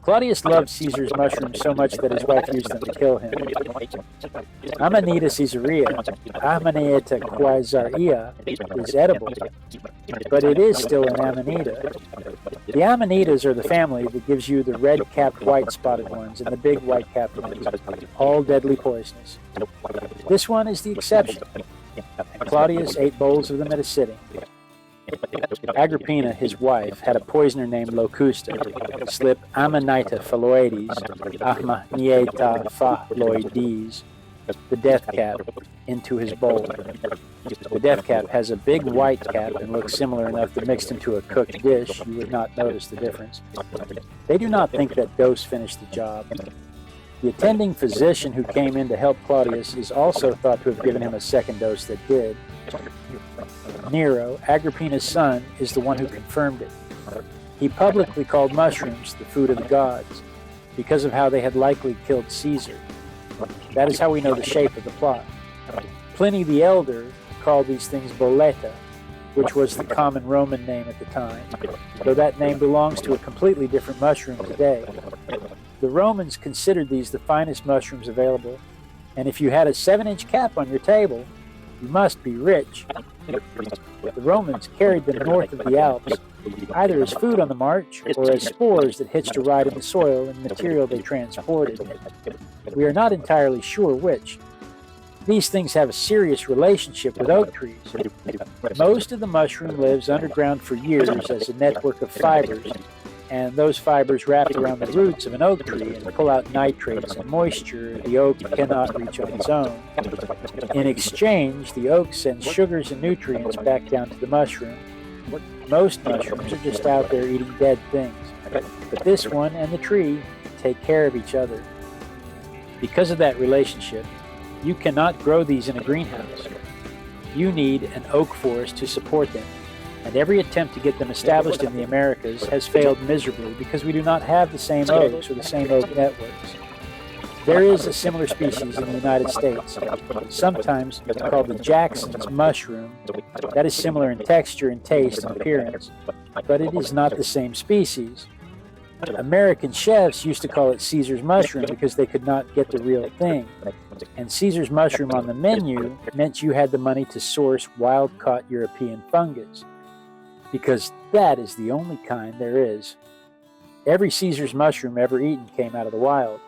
Claudius loved Caesar's mushrooms so much that his wife used them to kill him. Amanita Caesarea, Amanita Caesarea, is edible, but it is still an Amanita. The Amanitas are the family that gives you the red-capped white-spotted ones and the big white-capped ones, all deadly poisonous. This one is the exception, and Claudius ate bowls of them at a sitting. Agrippina, his wife, had a poisoner named Locusta slip Amanita phalloides, Amanita phalloides, the death cap, into his bowl. The death cap has a big white cap and looks similar enough that mixed into a cooked dish, you would not notice the difference. They do not think that dose finished the job. The attending physician who came in to help Claudius is also thought to have given him a second dose that did. Nero, Agrippina's son, is the one who confirmed it. He publicly called mushrooms the food of the gods because of how they had likely killed Caesar. That is how we know the shape of the plot. Pliny the Elder called these things boleta, which was the common Roman name at the time, though that name belongs to a completely different mushroom today. The Romans considered these the finest mushrooms available, and if you had a 7-inch cap on your table, you must be rich. The Romans carried them north of the Alps, either as food on the march or as spores that hitched a ride in the soil and material they transported. We are not entirely sure which. These things have a serious relationship with oak trees. Most of the mushroom lives underground for years as a network of fibers, and those fibers wrap around the roots of an oak tree and pull out nitrates and moisture the oak cannot reach on its own. In exchange, the oak sends sugars and nutrients back down to the mushroom. Most mushrooms are just out there eating dead things, but this one and the tree take care of each other. Because of that relationship, you cannot grow these in a greenhouse. You need an oak forest to support them, and every attempt to get them established in the Americas has failed miserably because we do not have the same oaks or the same oak networks. There is a similar species in the United States, sometimes called the Jackson's mushroom, that is similar in texture and taste and appearance, but it is not the same species. American chefs used to call it Caesar's mushroom because they could not get the real thing, and Caesar's mushroom on the menu meant you had the money to source wild-caught European fungus, because that is the only kind there is. Every Caesar's mushroom ever eaten came out of the wild,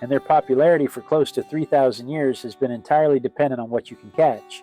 and their popularity for close to 3,000 years has been entirely dependent on what you can catch.